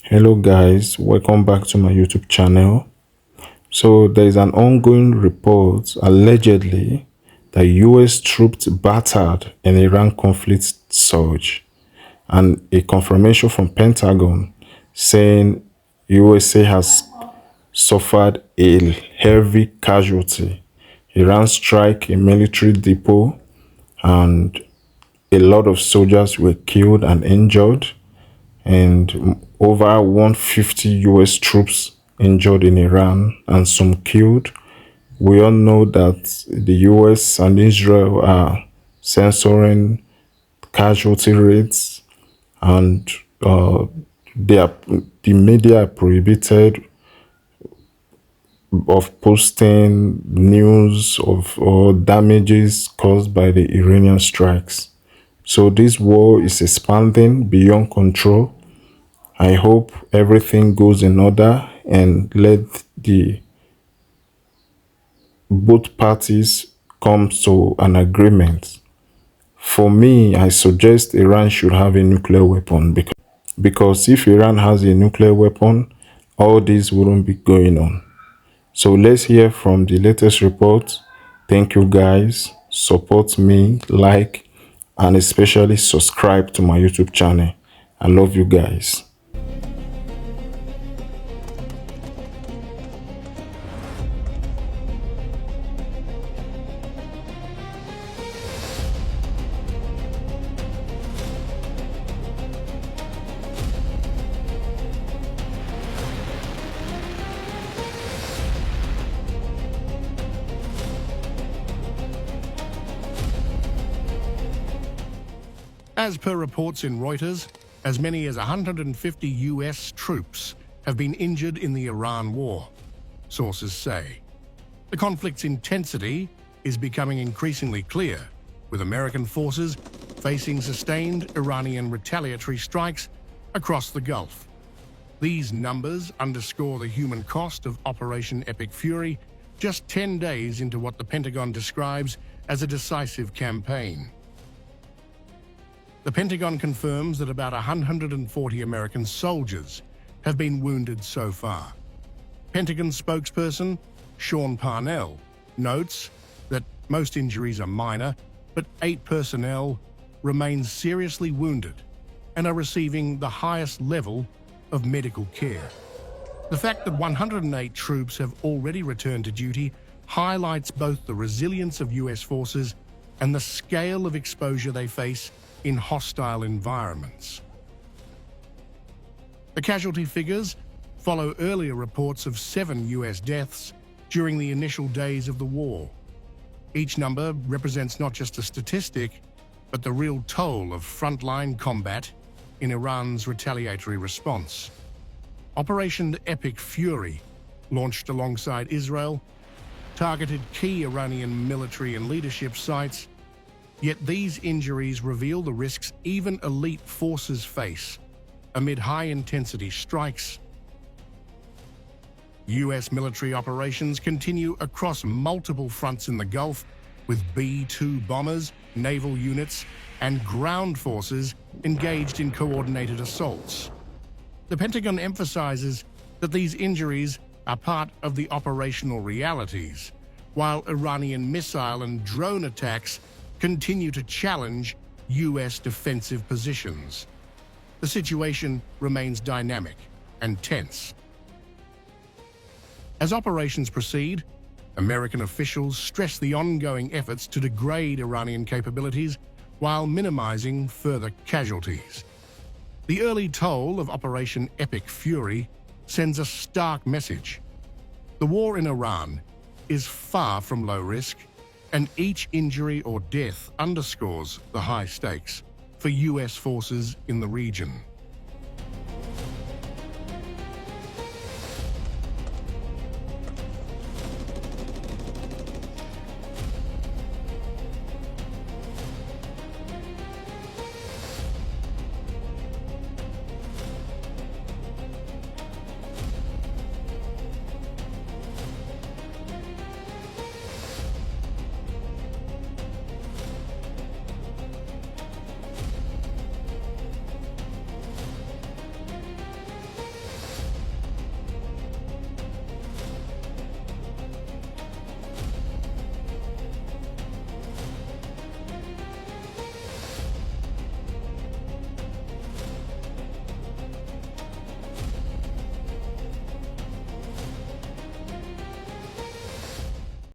Hello guys, welcome back to my YouTube channel. So there is an ongoing report allegedly that US troops battered an Iran conflict surge, and a confirmation from Pentagon saying USA has suffered a heavy casualty. Iran strike a military depot and a lot of soldiers were killed and injured, and over 150 US troops injured in Iran and some killed. We all know that the US and Israel are censoring casualty rates, and they are, the media are prohibited of posting news of or damages caused by the Iranian strikes. So this war is expanding beyond control. I hope everything goes in order and let the both parties come to an agreement. For me, I suggest Iran should have a nuclear weapon because if Iran has a nuclear weapon, all this wouldn't be going on. So let's hear from the latest report. Thank you guys. Support me, like, and especially subscribe to my YouTube channel. I love you guys. As per reports in Reuters, as many as 150 US troops have been injured in the Iran war, sources say. The conflict's intensity is becoming increasingly clear, with American forces facing sustained Iranian retaliatory strikes across the Gulf. These numbers underscore the human cost of Operation Epic Fury just 10 days into what the Pentagon describes as a decisive campaign. The Pentagon confirms that about 140 American soldiers have been wounded so far. Pentagon spokesperson Sean Parnell notes that most injuries are minor, but 8 personnel remain seriously wounded and are receiving the highest level of medical care. The fact that 108 troops have already returned to duty highlights both the resilience of US forces and the scale of exposure they face in hostile environments. The casualty figures follow earlier reports of 7 US deaths during the initial days of the war. Each number represents not just a statistic, but the real toll of frontline combat in Iran's retaliatory response. Operation Epic Fury, launched alongside Israel, targeted key Iranian military and leadership sites. Yet these injuries reveal the risks even elite forces face amid high-intensity strikes. US military operations continue across multiple fronts in the Gulf, with B-2 bombers, naval units, and ground forces engaged in coordinated assaults. The Pentagon emphasizes that these injuries are part of the operational realities, while Iranian missile and drone attacks continue to challenge US defensive positions. The situation remains dynamic and tense. As operations proceed, American officials stress the ongoing efforts to degrade Iranian capabilities while minimizing further casualties. The early toll of Operation Epic Fury sends a stark message. The war in Iran is far from low risk, and each injury or death underscores the high stakes for US forces in the region.